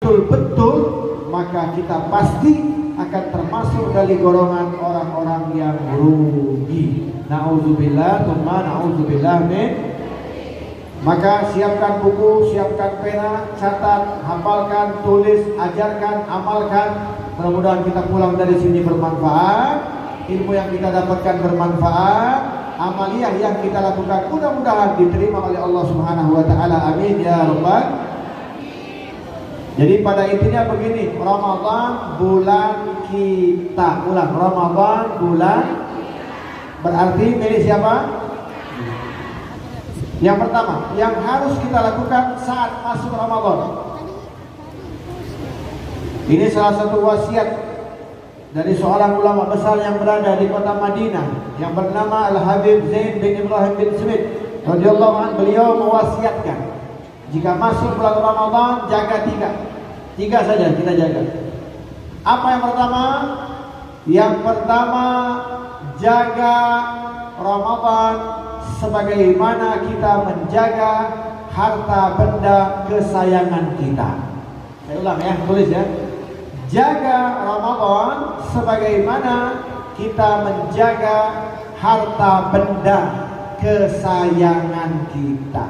betul-betul, maka kita pasti akan termasuk dari golongan orang-orang yang rugi. Na'udzubillah, tsumma na'udzubillah min. Maka siapkan buku, siapkan pena, catat, hafalkan, tulis, ajarkan, amalkan. Mudah-mudahan kita pulang dari sini bermanfaat, ilmu yang kita dapatkan bermanfaat, amaliyah yang kita lakukan mudah-mudahan diterima oleh Allah Subhanahu wa taala. Amin ya rabbal. Jadi pada intinya begini, Ramadan bulan kita. Ulang, Ramadan bulan berarti milik siapa? Yang pertama, yang harus kita lakukan saat masuk Ramadan. Ini salah satu wasiat dari seorang ulama besar yang berada di kota Madinah yang bernama Al-Habib Zain bin Ibrahim bin Smith radhiyallahu anhu. Beliau mewasiatkan, jika masuk bulan Ramadan jaga tiga saja kita jaga. Apa yang pertama? Yang pertama, jaga Ramadan sebagaimana kita menjaga harta benda kesayangan kita. Saya ulang ya, tulis ya. Jaga Ramadan sebagaimana kita menjaga harta benda kesayangan kita.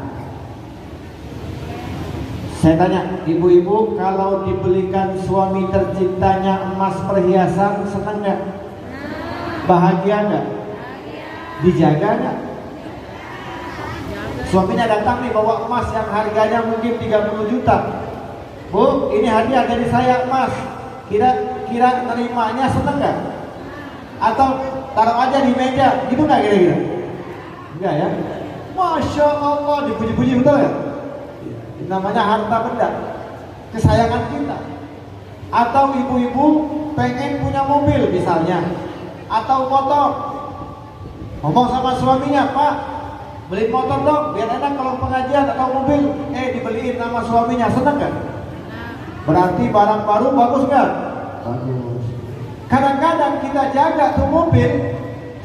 Saya tanya, ibu-ibu, kalau dibelikan suami tercintanya emas perhiasan, senang nggak? Bahagia nggak? Dijaga nggak? Suaminya datang nih bawa emas yang harganya mungkin 30 juta. Bu, ini hadiah dari saya emas. Kira nerimanya senang nggak? Atau taruh aja di meja, gitu nggak kira-kira? Enggak ya? Masya Allah, dipuji-puji betul ya? Namanya harta benda kesayangan kita. Atau ibu-ibu pengen punya mobil misalnya, atau motor, ngomong sama suaminya, Pak, beli motor dong biar enak kalau pengajian, atau mobil, dibeliin nama suaminya, senang kan? Berarti barang baru bagus kan? Bagus. Kadang-kadang kita jaga tuh mobil,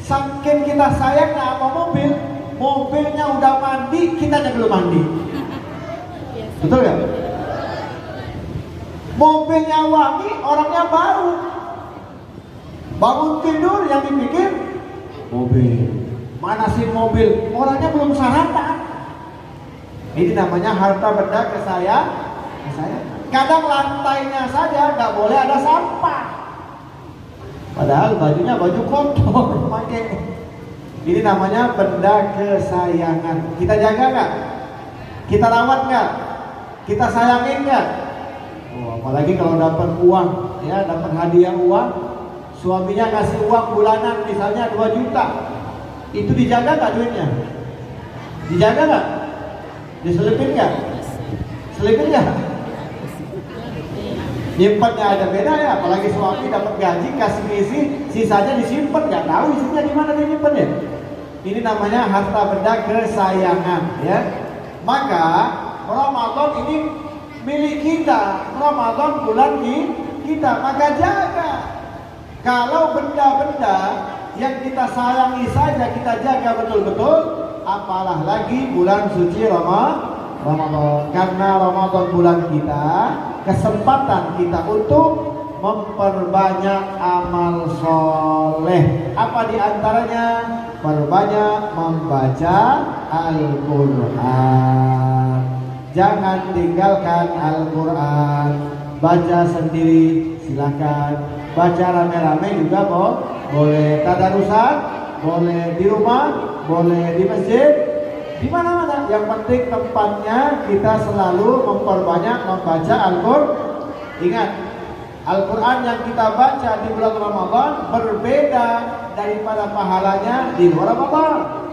saking kita sayangnya sama mobil, mobilnya udah mandi, kitanya belum mandi. Betul ya? Mobilnya wangi, orangnya baru. Bangun tidur yang dipikir mobil. Manasin mobil, orangnya belum sarapan. Ini namanya harta benda kesayangan. Kadang lantainya saja nggak boleh ada sampah. Padahal bajunya baju kotor, pakai. Ini namanya benda kesayangan. Kita jaga nggak? Kita rawat nggak? Kita sayangin nggak? Oh, apalagi kalau dapat uang, ya, dapat hadiah uang, suaminya ngasih uang bulanan misalnya 2 juta, itu dijaga nggak duitnya? Dijaga nggak? Diselipin nggak? Selipin nggak? Nyimpannya ada beda ya, apalagi suami dapat gaji kasih isi, sisanya disimpan, nggak tahu isinya di mana dia nyimpannya. Ini namanya harta benda kesayangan, ya. Maka Ramadan ini milik kita, Ramadan bulan kita, maka jaga. Kalau benda-benda yang kita sayangi saja kita jaga betul-betul, apalah lagi bulan suci Ramadan. Karena Ramadan bulan kita, kesempatan kita untuk memperbanyak amal soleh. Apa diantaranya? Perbanyak membaca Al-Quran. Jangan tinggalkan Al-Quran. Baca sendiri silakan, baca rame-rame juga boleh. Tadarusan boleh, di rumah boleh, di masjid, di mana-mana. Yang penting tempatnya kita selalu memperbanyak membaca Al-Quran. Ingat, Al-Quran yang kita baca di bulan Ramadan berbeda daripada pahalanya di luar Ramadan.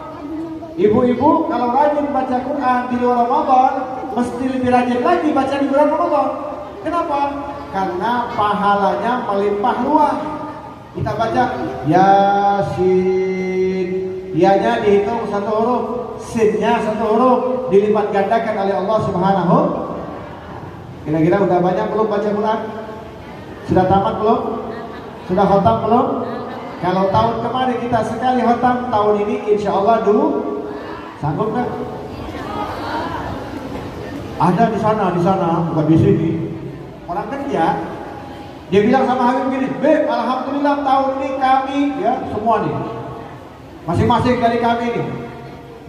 Ibu-ibu kalau rajin baca Quran di luar Ramadan, mesti lebih rajin lagi baca di bulan Ramadan. Kenapa? Karena pahalanya melimpah luas. Kita baca Yasin, ianya dihitung 1 huruf, sinnya 1 huruf, dilipat gandakan oleh Allah Subhanahu. Kira-kira udah banyak belum baca Quran? Sudah tamat belum? Sudah khatam belum? Kalau tahun kemarin kita sekali khatam, tahun ini insya Allah dulu sanggup nggak? Ada di sana, bukan di sini. Orang kerja, dia bilang sama Habib gini, Beb, alhamdulillah tahun ini kami, ya semua nih, masing-masing dari kami nih,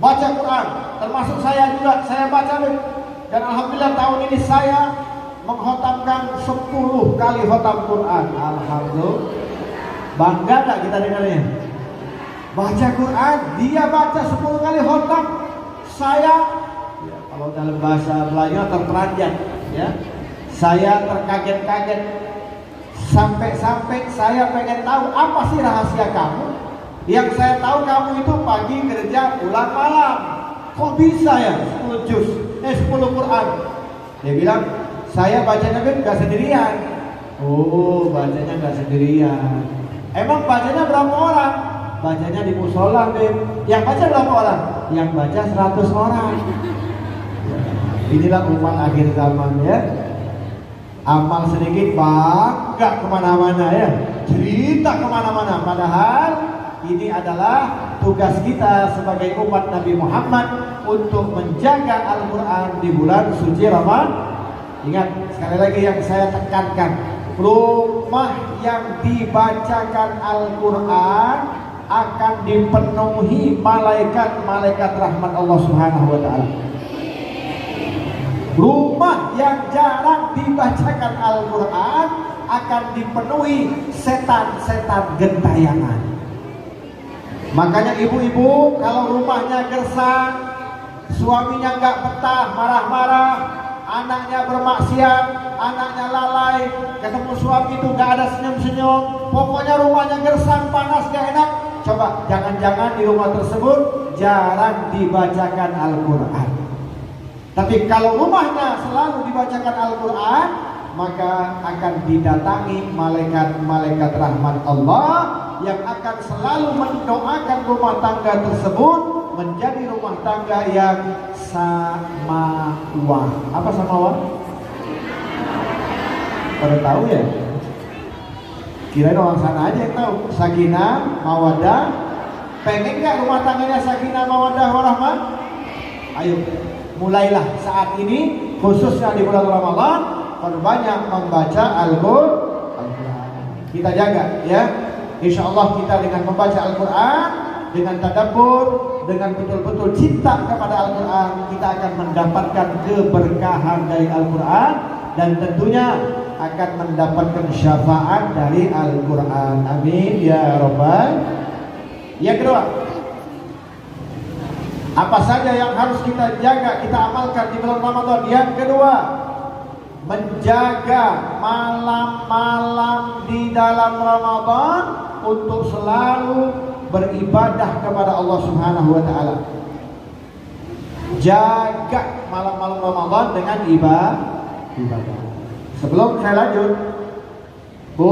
baca Quran, termasuk saya juga, saya baca Beb. Dan alhamdulillah tahun ini saya menghotamkan 10 kali khotam Quran. Alhamdulillah. Bangga gak kita dengarnya? Baca Quran, dia baca 10 kali khotam. Saya, ya, kalau dalam bahasa Melayu terperanjat, ya. Saya terkaget-kaget. Sampai-sampai saya pengen tahu apa sih rahasia kamu. Yang saya tahu kamu itu pagi kerja, pulang malam. Kok bisa ya 10 juz, 10 Quran? Dia bilang, saya bacanya gak sendirian. Oh, bacanya gak sendirian. Emang bacanya berapa orang? Bacanya di musola, Beb. Yang baca berapa orang? Yang baca 100 orang. Inilah umat akhir zaman, ya. Amal sedikit bangga kemana-mana, ya. Cerita kemana-mana. Padahal ini adalah tugas kita sebagai umat Nabi Muhammad untuk menjaga Al-Quran di bulan suci Ramadan. Ingat, sekali lagi yang saya tekankan, rumah yang dibacakan Al-Quran akan dipenuhi malaikat-malaikat rahmat Allah Subhanahu wa Ta'ala. Rumah yang jarang dibacakan Al-Quran akan dipenuhi setan-setan gentayangan. Makanya ibu-ibu kalau rumahnya gersang, suaminya nggak betah, marah-marah, anaknya bermaksiat, anaknya lalai, ketemu suami itu nggak ada senyum-senyum, pokoknya rumahnya gersang, panas, gak enak. Coba jangan-jangan di rumah tersebut jarang dibacakan Al-Quran. Tapi kalau rumahnya selalu dibacakan Al-Quran, maka akan didatangi malaikat-malaikat rahmat Allah yang akan selalu mendoakan rumah tangga tersebut menjadi rumah tangga yang samawa. Apa samawa? Pada tahu ya? Kirain orang sana aja yang tahu. Sakinah, mawadah. Pengen gak rumah tangganya sakinah, mawadah, warahmah? Ayo, mulailah saat ini, khususnya di bulan Ramadan, perbanyak membaca Al-Quran. Kita jaga, ya. Insya Allah kita dengan membaca Al-Quran, dengan tadabbur, dengan betul-betul cinta kepada Al-Quran, kita akan mendapatkan keberkahan dari Al-Quran dan tentunya akan mendapatkan syafaat dari Al-Quran. Amin ya Rabbal. Yang kedua, apa saja yang harus kita jaga, kita amalkan di bulan Ramadan? Yang kedua, menjaga malam-malam di dalam Ramadan untuk selalu beribadah kepada Allah Subhanahu wa Ta'ala. Jaga malam-malam Ramadan dengan ibadah. Sebelum saya lanjut, Bu,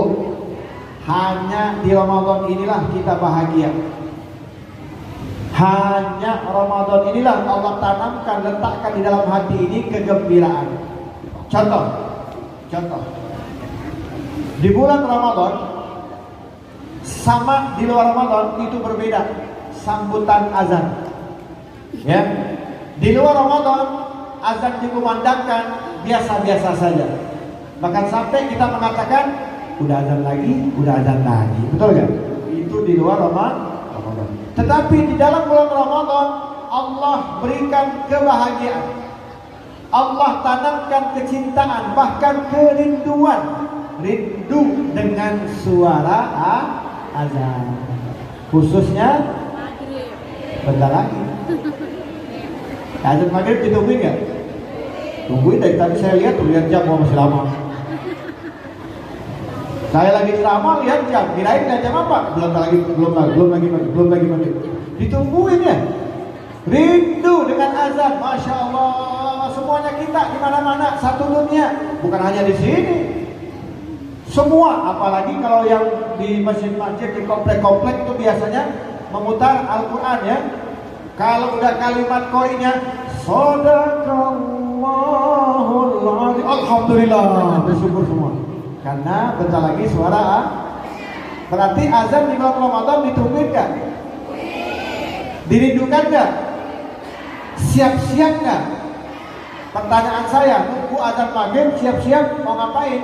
hanya di Ramadan inilah kita bahagia. Hanya Ramadan inilah Allah tanamkan, letakkan di dalam hati ini kegembiraan. Contoh, di bulan Ramadan sama di luar Ramadan itu berbeda sambutan azan. Ya, di luar Ramadan azan dikumandangkan biasa-biasa saja. Bahkan sampai kita mengatakan udah azan lagi, betul kan? Itu di luar Ramadan. Tetapi di dalam bulan Ramadan Allah berikan kebahagiaan. Allah tanamkan kecintaan, bahkan kerinduan, rindu dengan suara azan. Khususnya bentar lagi. Azan maghrib ditungguin nggak? Tungguin, dari tadi saya lihat jam masih lama. Saya lagi ceramah lihat jam, kirain jam apa? Belum lagi maghrib. Ditungguin ya. Rindu dengan azan, masya Allah. Semuanya kita di mana-mana, satu dunia, bukan hanya di sini. Semua, apalagi kalau yang di masjid-masjid, di komplek-komplek itu biasanya memutar Al-Quran ya. Kalau udah kalimat koinnya Shadaqallahul Azim, alhamdulillah, bersyukur semua. Karena bentar lagi suara berarti azan di bulan Ramadan ditungguin kan? Dirindukan gak? Siap-siap gak? Pertanyaan saya, nunggu azan maghrib siap-siap mau ngapain?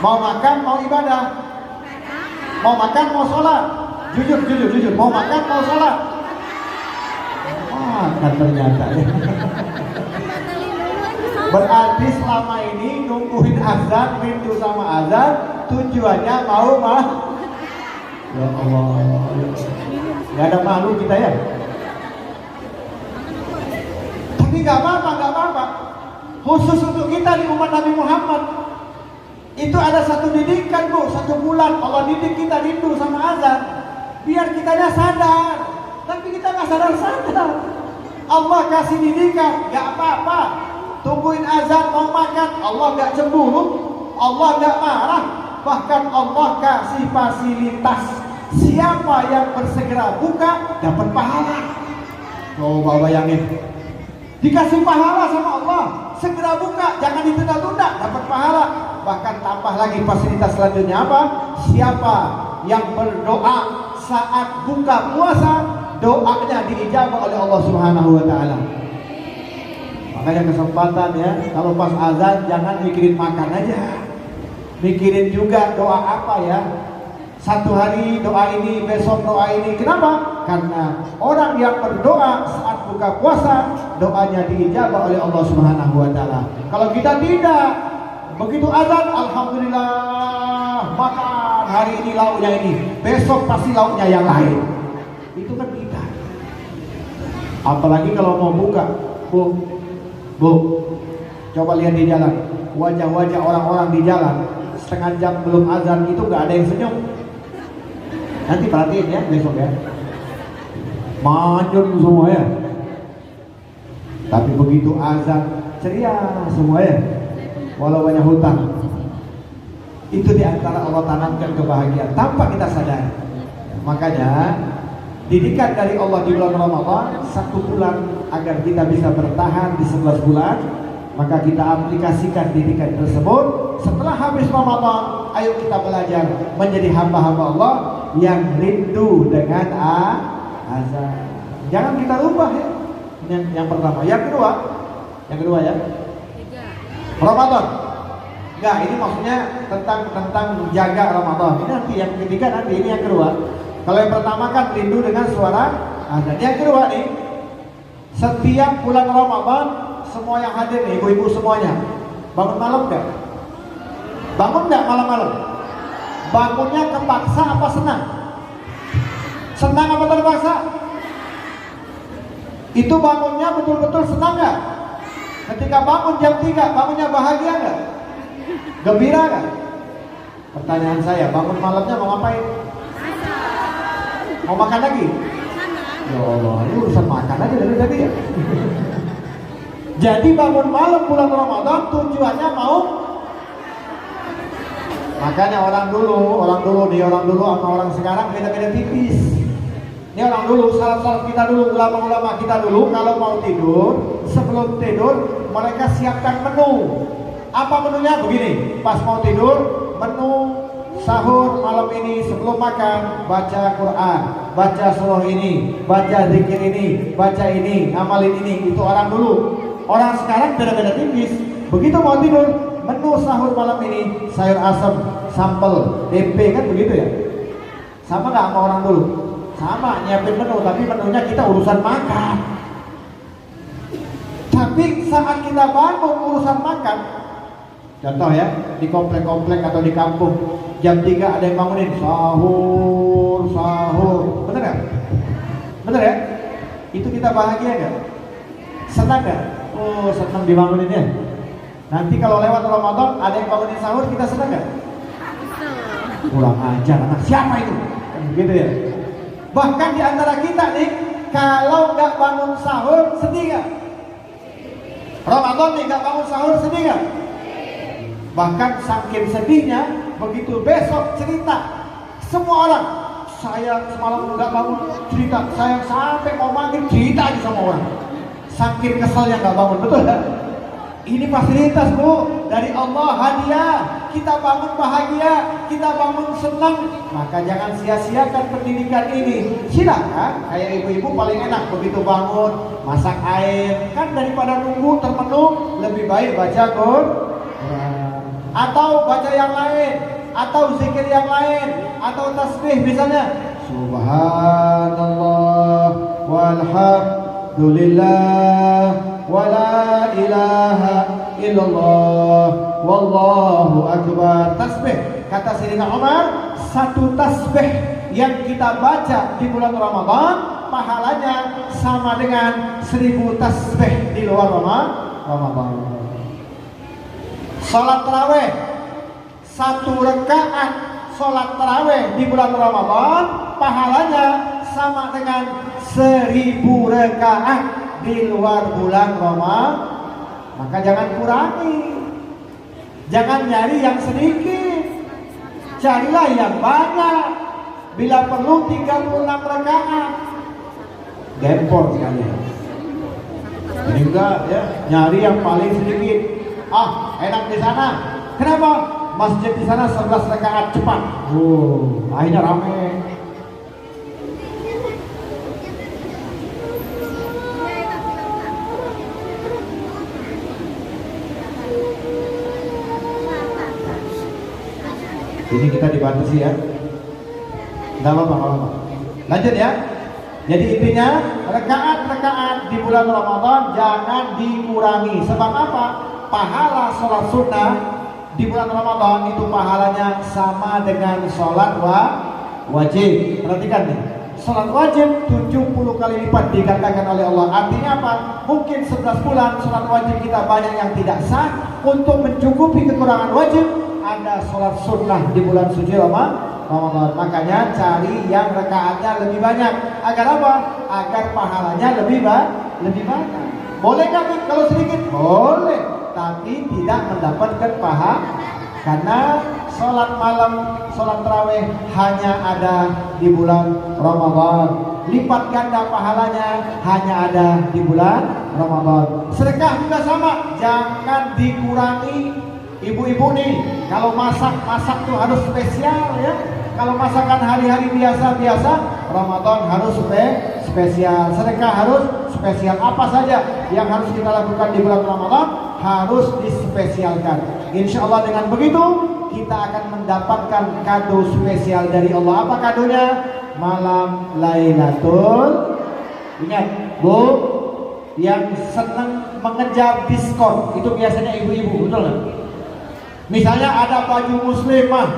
Mau makan, mau ibadah. Mau makan, mau sholat. Jujur. Mau makan, mau sholat. Kan ternyata ya. Berarti selama ini nungguin azan, rindu sama azan, tujuannya mau mah. Ya Allah, nggak ada malu kita ya. Tapi nggak apa-apa. Khusus untuk kita di umat Nabi Muhammad, itu ada satu didikan Bu, 1 bulan Allah didik kita rindu sama azan, biar kitanya sadar. Tapi kita nggak sadar. Allah kasih didikan, nggak apa-apa. Tungguin azan mau makan, Allah nggak cemburu, Allah nggak marah, bahkan Allah kasih fasilitas. Siapa yang bersegera buka dapat pahala. Coba bayangin, dikasih pahala sama Allah, segera buka, jangan ditunda-tunda, dapat pahala. Bahkan tambah lagi fasilitas selanjutnya apa? Siapa yang berdoa saat buka puasa, doanya diijabah oleh Allah Subhanahu wa taala. Makanya kesempatan ya, kalau pas azan jangan mikirin makan aja, mikirin juga doa apa ya. Satu hari doa ini, besok doa ini. Kenapa? Karena orang yang berdoa saat buka puasa, doanya diijabah oleh Allah Subhanahu wa taala. Kalau kita tidak, begitu azan, alhamdulillah makan hari ini lauknya ini, besok pasti lauknya yang lain. Itu kan kita. Apalagi kalau mau buka, Bu, coba lihat di jalan, wajah-wajah orang-orang di jalan setengah jam belum azan itu nggak ada yang senyum. Nanti perhatiin ya besok ya, manyun semua ya. Tapi begitu azan ceria semua ya, walau banyak hutang. Itu diantara Allah tanamkan kebahagiaan tanpa kita sadar. Makanya didikan dari Allah di bulan Ramadan 1 bulan agar kita bisa bertahan di 11 bulan, maka kita aplikasikan didikan tersebut. Setelah habis Ramadan, ayo kita belajar menjadi hamba-hamba Allah yang rindu dengan azan. Jangan kita rubah ya. Yang pertama, yang kedua ya. Ramadan. Enggak, ini maksudnya tentang jaga Ramadan. Ini nanti yang ketiga, nanti ini yang kedua. Kalau yang pertama kan rindu dengan suara azan. Yang kedua nih, setiap bulan Ramadan semua yang hadir nih, ibu-ibu semuanya, bangun malam enggak? Bangun enggak malam-malam? Bangunnya kepaksa apa senang? Senang apa terpaksa? Itu bangunnya betul-betul senang enggak? Ketika bangun jam 3, bangunnya bahagia enggak? Gembira enggak? Pertanyaan saya, bangun malamnya mau ngapain? Mau makan lagi? Ya Allah, ini urusan makan aja dari tadi ya. Jadi bangun malam bulan Ramadan tujuannya mau. Makanya orang dulu sama orang sekarang beda-beda tipis. Ini orang dulu, salaf-salaf kita dulu, ulama-ulama kita dulu, kalau mau tidur, sebelum tidur mereka siapkan menu. Apa menunya? Begini, pas mau tidur, menu sahur malam ini sebelum makan, baca Quran, baca surah ini, baca zikir ini, baca ini, ngamalin ini. Itu orang dulu. Orang sekarang beda-beda tipis. Begitu mau tidur, menu sahur malam ini sayur asem, sambal, tempe, kan begitu ya. Sama nggak sama orang dulu? Sama, nyiapin menu, tapi menunya kita urusan makan. Tapi saat kita bangun urusan makan, contoh ya, di komplek-komplek atau di kampung, jam 3 ada yang bangunin sahur, bener gak? Bener ya? Itu kita bahagia gak? Senang gak? Oh, senang dibangunin ya. Nanti kalau lewat Ramadan ada yang bangunin sahur, kita senang gak? Kurang ajar, anak siapa itu? Gitu ya. Bahkan di antara kita nih, kalau nggak bangun sahur sedih gak? Ramadan nih nggak bangun sahur sedih gak? Bahkan saking sedihnya, begitu besok cerita semua orang, saya semalam nggak bangun, cerita saya sampai mau maghrib cerita aja sama orang. Saking keselnya nggak bangun, betul kan? Ini fasilitas Bu dari Allah, hadiah. Kita bangun bahagia, kita bangun senang. Maka jangan sia-siakan pendidikan ini. Silakan, kayak ibu-ibu paling enak begitu bangun masak air, kan daripada nunggu terpenuh lebih baik baca Quran. Ada atau baca yang lain, atau zikir yang lain, atau tasbih misalnya Subhanallah walhamdulillah wala ilaha illallah wallahu akbar. Tasbih, kata Sayyidina Umar, satu tasbih yang kita baca di bulan Ramadan pahalanya sama dengan 1000 tasbih di luar Ramadan. Salat tarawih, satu rakaat salat tarawih di bulan Ramadan pahalanya sama dengan 1000 rakaat di luar bulan Ramadan. Maka jangan kurangi, jangan nyari yang sedikit, carilah yang banyak. Bila perlu 36 rakaat, gempor sekalian. Ini enggak ya, nyari yang paling sedikit. Enak di sana. Kenapa? Masjid di sana 11 rakaat cepat. Akhirnya rame. Ini kita dibatasi ya. Nggak apa-apa. Lanjut ya. Jadi intinya rakaat-rakaat di bulan Ramadan jangan dikurangi. Sebab apa? Pahala sholat sunnah di bulan Ramadan itu pahalanya sama dengan sholat wajib. Perhatikan nih, sholat wajib 70 kali lipat dikatakan oleh Allah. Artinya apa? Mungkin 11 bulan sholat wajib kita banyak yang tidak sah. Untuk mencukupi kekurangan wajib, ada sholat sunnah di bulan suci Ramadan. Makanya cari yang rakaatnya lebih banyak. Agar apa? Agar pahalanya lebih banyak. Boleh kan kalau sedikit? Boleh, tapi tidak mendapatkan pahala. Karena sholat malam, sholat tarawih hanya ada di bulan Ramadan. Lipat ganda pahalanya hanya ada di bulan Ramadan. Sedekah juga sama, jangan dikurangi. Ibu-ibu nih, kalau masak tuh harus spesial ya. Kalau masakan hari-hari biasa-biasa, Ramadan harus spesial. Sedekah harus spesial. Apa saja yang harus kita lakukan di bulan Ramadan harus dispesialkan. Insya Allah dengan begitu kita akan mendapatkan kado spesial dari Allah. Apa kadonya? Malam Lailatul. Ingat, Bu, yang senang mengejar diskon itu biasanya ibu-ibu, betul nggak? Misalnya ada baju muslimah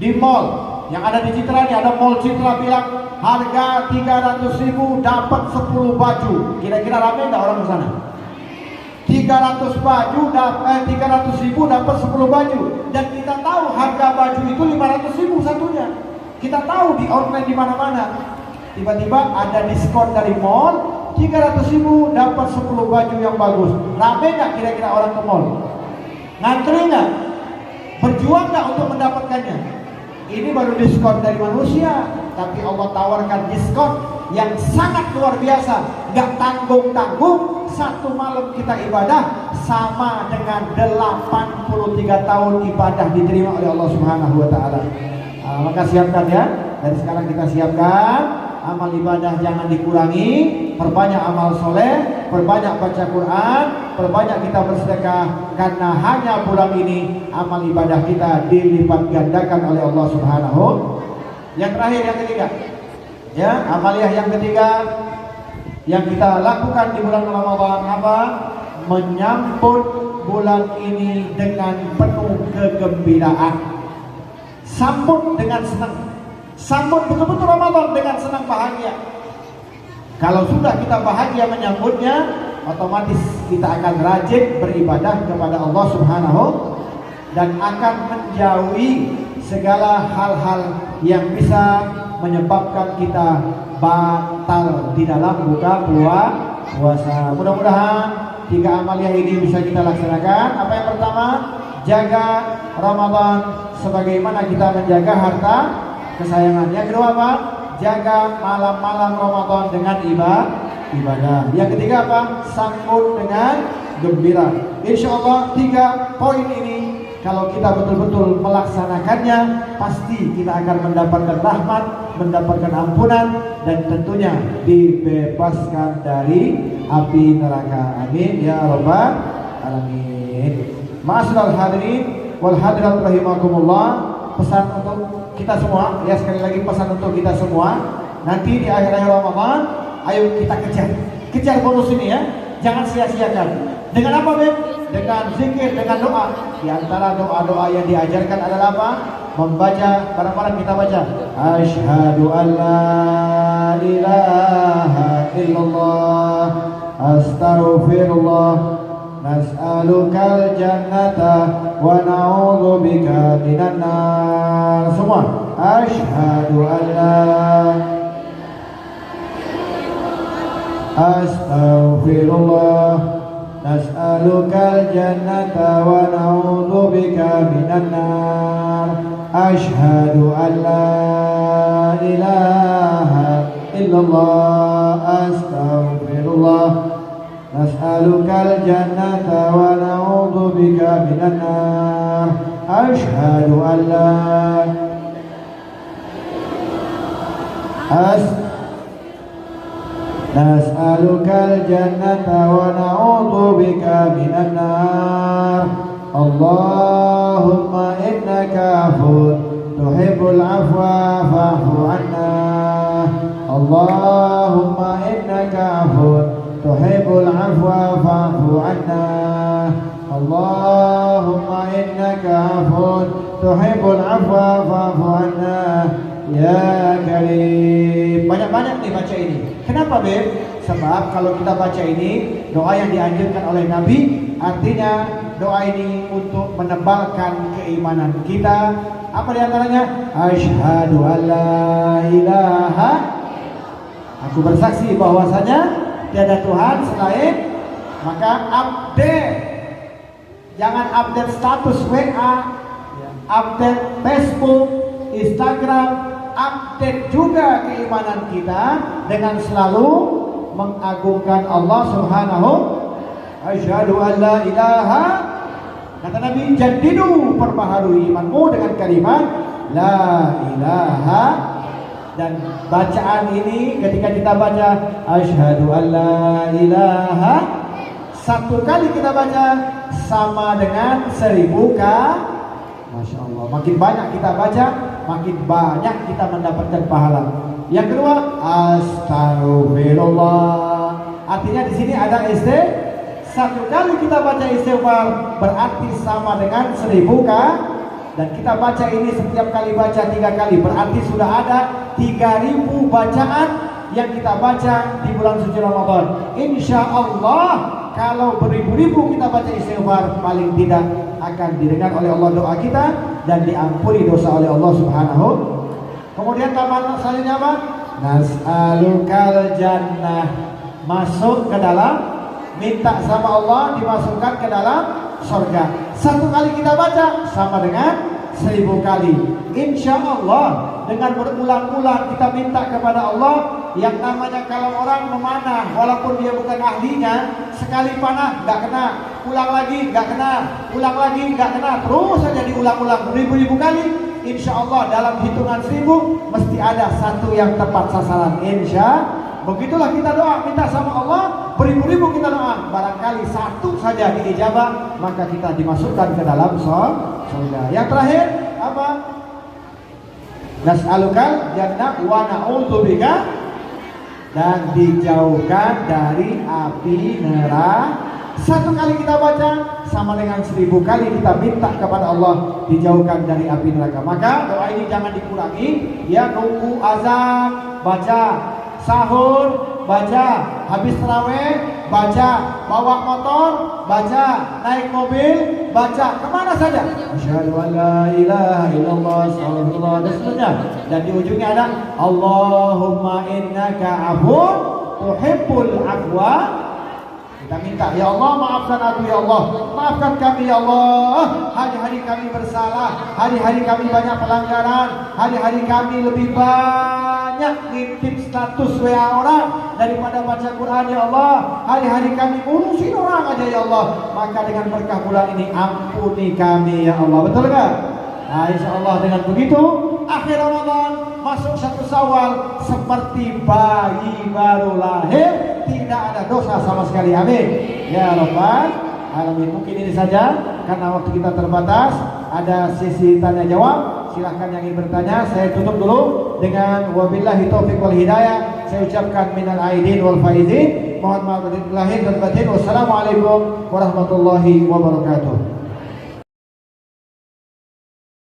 di mall yang ada di Citra nih, ada mall Citra bilang harga 300.000 dapat 10 baju. Kira-kira ramai nggak orang di sana? 300 baju dapat 300.000 dapat 10 baju. Dan kita tahu harga baju itu 500.000 satunya. Kita tahu di online di mana-mana. Tiba-tiba ada diskon dari mall 300.000 dapat 10 baju yang bagus. Ramai nggak kira-kira orang ke mall? Ngantri nggak? Berjuang nggak untuk mendapatkannya? Ini baru diskon dari manusia, tapi Allah tawarkan diskon yang sangat luar biasa, nggak tanggung-tanggung. Satu malam kita ibadah sama dengan 83 tahun ibadah diterima oleh Allah Subhanahu Wa Taala. Maka siapkan ya, dari sekarang kita siapkan. Amal ibadah jangan dikurangi, perbanyak amal soleh, perbanyak baca Quran, perbanyak kita bersedekah, karena hanya bulan ini amal ibadah kita dilipat gandakan oleh Allah Subhanahu. Yang terakhir, yang ketiga, ya, amaliyah yang ketiga yang kita lakukan di bulan Ramadan apa? Menyambut bulan ini dengan penuh kegembiraan. Sambut dengan senang. Sambut betul-betul Ramadan dengan senang bahagia. Kalau sudah kita bahagia menyambutnya, otomatis kita akan rajin beribadah kepada Allah Subhanahu dan akan menjauhi segala hal-hal yang bisa menyebabkan kita batal di dalam buka puasa. Mudah-mudahan 3 amaliyah ini bisa kita laksanakan. Apa yang pertama? Jaga Ramadan sebagaimana kita menjaga harta kesayangan. Yang kedua apa? Jaga malam-malam Ramadan dengan ibadah. Yang ketiga apa? Sambut dengan gembira. Insya Allah 3 poin ini kalau kita betul-betul melaksanakannya, pasti kita akan mendapatkan rahmat, mendapatkan ampunan, dan tentunya dibebaskan dari api neraka. Amin ya rabbal alamin. Ma'asyiral hadirin, wal hadirat rahimakumullah. Pesan untuk kita semua, ya sekali lagi pesan untuk kita semua. Nanti di akhir-akhir Ramadan, ayo kita kejar bonus ini ya. Jangan sia-siakan. Dengan apa, Beb? Dengan zikir, dengan doa. Di antara doa-doa yang diajarkan adalah apa? Membaca, bareng-bareng kita baca. Asyhadu an la ilaha illallah, astaghfirullah, nas'alukal jannata wa na'udzubika minan nar. Semua. Asyhadu an la astaghfirullah, nas'alukal jannata wa na'udzubika minan nar. Asyhadu an la ilaha illallah, astaghfirullah, nas'alukal jannata wa na'udzubika minan nar. Asyhadu an la nas'alukal jannata wa na'udzubika minan nar. Allahumma innaka afuwwun tuhibbul afwa fa'fu 'anna. Allahumma innaka afuwwun tuhibbul afwa fa'fu 'anna. Allahumma innaka afuwwun tuhibbul afwa fa'fu 'anna ya karim. Banyak-banyak nih baca ini. Kenapa, Beb? Sebab kalau kita baca ini doa yang dianjurkan oleh Nabi, artinya doa ini untuk menebalkan keimanan kita. Apa diantaranya? Asyhadu an la ilaha, aku bersaksi bahwasanya tiada Tuhan selain. Maka update, jangan update status WA, update Facebook, Instagram, update juga keimanan kita dengan selalu mengagungkan Allah Subhanahu. Asyhadu an la ilaha, kata Nabi, jadidu, perbaharui imanmu dengan kalimat la ilaha. Dan bacaan ini ketika kita baca asyhadu an la ilaha, satu kali kita baca sama dengan 1000 kali. Masya Allah, makin banyak kita baca, makin banyak kita mendapatkan pahala. Yang kedua, astagfirullah. Artinya di sini ada satu kali kita baca istighfar berarti sama dengan 1000 kali. Dan kita baca ini setiap kali baca 3 kali, berarti sudah ada 3000 bacaan yang kita baca di bulan suci Ramadan. Insya Allah kalau beribu-ribu kita baca istighfar, paling tidak akan didengar oleh Allah doa kita dan diampuni dosa oleh Allah Subhanahu. Kemudian tambahan selanjutnya apa? Nas'alukal jannah, masuk ke dalam, minta sama Allah dimasukkan ke dalam surga. Satu kali kita baca sama dengan 1000 kali. Insya Allah dengan berulang-ulang kita minta kepada Allah. Yang namanya kalau orang memanah, walaupun dia bukan ahlinya, sekali panah gak kena, ulang lagi gak kena, ulang lagi gak kena, terus saja diulang-ulang beribu-ribu kali. Insya Allah dalam hitungan 1000 mesti ada satu yang tepat sasaran. Insya begitulah kita doa, minta sama Allah, beribu-ribu kita doa, barangkali satu saja diijabah, maka kita dimasukkan ke dalam surga. Yang terakhir apa? Nas'alukal jannah wa na'udzubika, dan dijauhkan dari api neraka. Satu kali kita baca sama dengan 1000 kali kita minta kepada Allah dijauhkan dari api neraka. Maka doa ini jangan dikurangi. Ya, nunggu azan baca, sahur baca, habis tarawih baca, bawa motor baca, naik mobil baca, kemana saja asyhadu an la ilaha illallah astagfirullah dan seterusnya. Dan di ujungnya ada Allahumma innaka afuwwun tuhibbul afwa. Kita minta, ya Allah maafkan aku, ya Allah maafkan kami, ya Allah. Hari-hari kami bersalah, hari-hari kami banyak pelanggaran, hari-hari kami lebih banyak ngintip status WA orang daripada baca Quran, ya Allah. Hari-hari kami ngurusin orang aja, ya Allah. Maka dengan berkah bulan ini ampuni kami, ya Allah. Betul kan? Nah, insya Allah dengan begitu akhir Ramadan masuk 1 Syawal seperti bayi baru lahir, tidak ada dosa sama sekali. Amin ya Rabbal alamin. Mungkin ini saja karena waktu kita terbatas. ada sesi tanya jawab. Silahkan yang ingin bertanya. Saya tutup dulu dengan wabillahi taufiq wal hidayah. Saya ucapkan minal aidin wal faizin. Mohon maaf lahir dan batin. Wassalamualaikum warahmatullahi wabarakatuh.